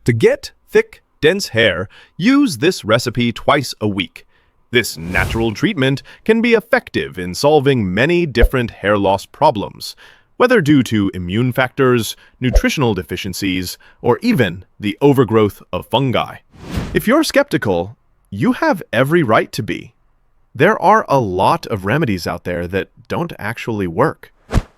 To get thick, dense hair, use this recipe twice a week. This natural treatment can be effective in solving many different hair loss problems, whether due to immune factors, nutritional deficiencies, or even the overgrowth of fungi. If you're skeptical, you have every right to be. There are a lot of remedies out there that don't actually work.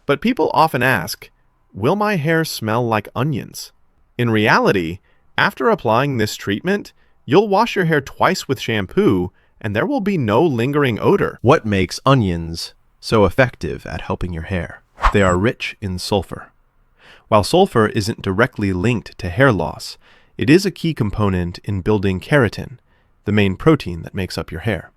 But people often ask, will my hair smell like onions? In reality, after applying this treatment, you'll wash your hair twice with shampoo and there will be no lingering odor. What makes onions so effective at helping your hair? They are rich in sulfur. While sulfur isn't directly linked to hair loss, it is a key component in building keratin, the main protein that makes up your hair.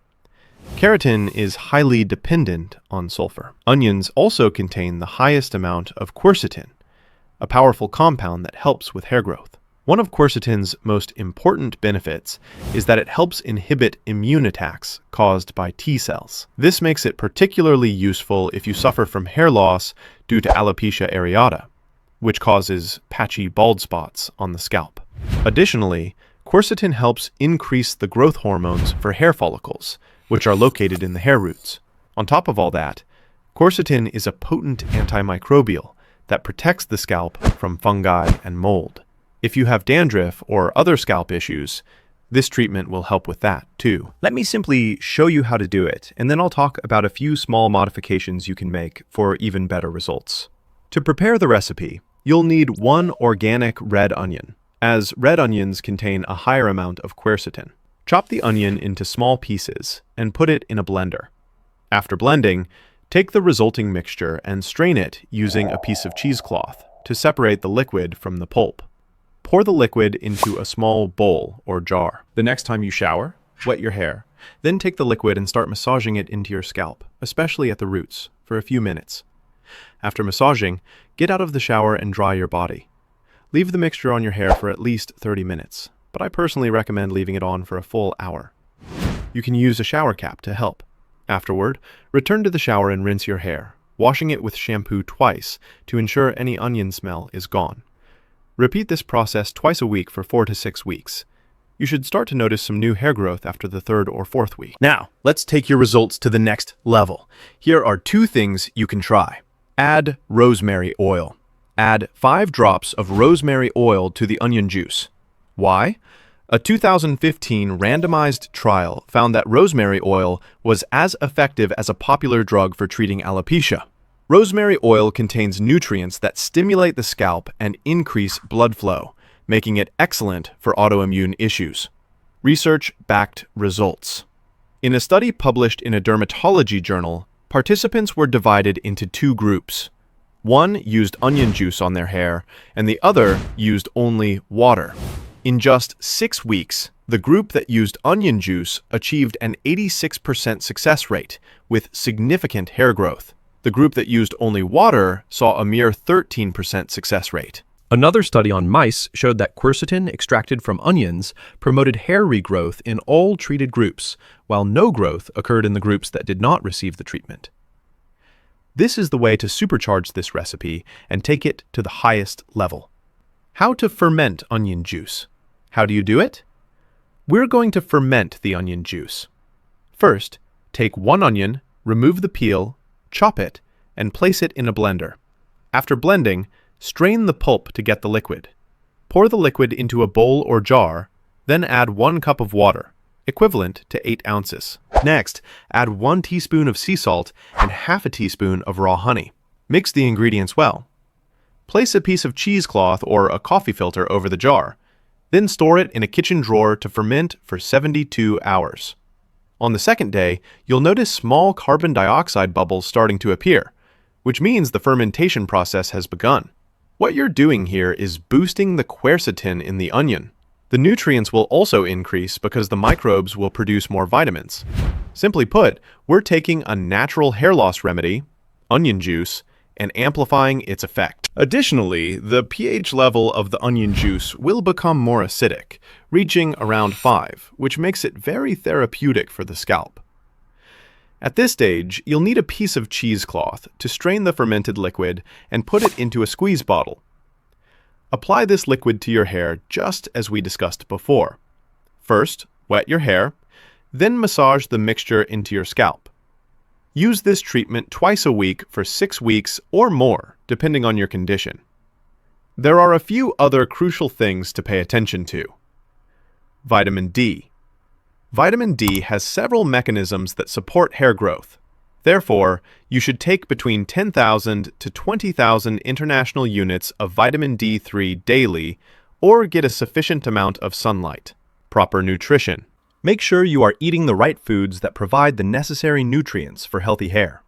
Keratin is highly dependent on sulfur. Onions also contain the highest amount of quercetin, a powerful compound that helps with hair growth. One of quercetin's most important benefits is that it helps inhibit immune attacks caused by T cells. This makes it particularly useful if you suffer from hair loss due to alopecia areata, which causes patchy bald spots on the scalp. Additionally, quercetin helps increase the growth hormones for hair follicles, which are located in the hair roots. On top of all that, quercetin is a potent antimicrobial that protects the scalp from fungi and mold. If you have dandruff or other scalp issues, this treatment will help with that too. Let me simply show you how to do it, and then I'll talk about a few small modifications you can make for even better results. To prepare the recipe, you'll need 1 organic red onion, as red onions contain a higher amount of quercetin. Chop the onion into small pieces and put it in a blender. After blending, take the resulting mixture and strain it using a piece of cheesecloth to separate the liquid from the pulp. Pour the liquid into a small bowl or jar. The next time you shower, wet your hair. Then take the liquid and start massaging it into your scalp, especially at the roots, for a few minutes. After massaging, get out of the shower and dry your body. Leave the mixture on your hair for at least 30 minutes, but I personally recommend leaving it on for a full hour. You can use a shower cap to help. Afterward, return to the shower and rinse your hair, washing it with shampoo twice to ensure any onion smell is gone. Repeat this process twice a week for 4 to 6 weeks. You should start to notice some new hair growth after the 3rd or 4th week. Now, let's take your results to the next level. Here are 2 things you can try. Add rosemary oil. Add 5 drops of rosemary oil to the onion juice. Why? A 2015 randomized trial found that rosemary oil was as effective as a popular drug for treating alopecia. Rosemary oil contains nutrients that stimulate the scalp and increase blood flow, making it excellent for autoimmune issues. Research-backed results. In a study published in a dermatology journal, participants were divided into 2 groups. One used onion juice on their hair, and the other used only water. In just 6 weeks, the group that used onion juice achieved an 86% success rate, with significant hair growth. The group that used only water saw a mere 13% success rate. Another study on mice showed that quercetin extracted from onions promoted hair regrowth in all treated groups, while no growth occurred in the groups that did not receive the treatment. This is the way to supercharge this recipe and take it to the highest level. How to ferment onion juice. How do you do it? We're going to ferment the onion juice. First, take 1 onion, remove the peel, chop it, and place it in a blender. After blending, strain the pulp to get the liquid. Pour the liquid into a bowl or jar, then add 1 cup of water, equivalent to 8 ounces. Next, add 1 teaspoon of sea salt and half a teaspoon of raw honey. Mix the ingredients well. Place a piece of cheesecloth or a coffee filter over the jar, then store it in a kitchen drawer to ferment for 72 hours. On the second day, you'll notice small carbon dioxide bubbles starting to appear, which means the fermentation process has begun. What you're doing here is boosting the quercetin in the onion. The nutrients will also increase because the microbes will produce more vitamins. Simply put, we're taking a natural hair loss remedy, onion juice, and amplifying its effect. Additionally, the pH level of the onion juice will become more acidic, reaching around 5, which makes it very therapeutic for the scalp. At this stage, you'll need a piece of cheesecloth to strain the fermented liquid and put it into a squeeze bottle. Apply this liquid to your hair just as we discussed before. First, wet your hair, then massage the mixture into your scalp. Use this treatment twice a week for 6 weeks or more, depending on your condition. There are a few other crucial things to pay attention to. Vitamin D. Vitamin D has several mechanisms that support hair growth. Therefore, you should take between 10,000 to 20,000 international units of vitamin D3 daily or get a sufficient amount of sunlight. Proper nutrition. Make sure you are eating the right foods that provide the necessary nutrients for healthy hair.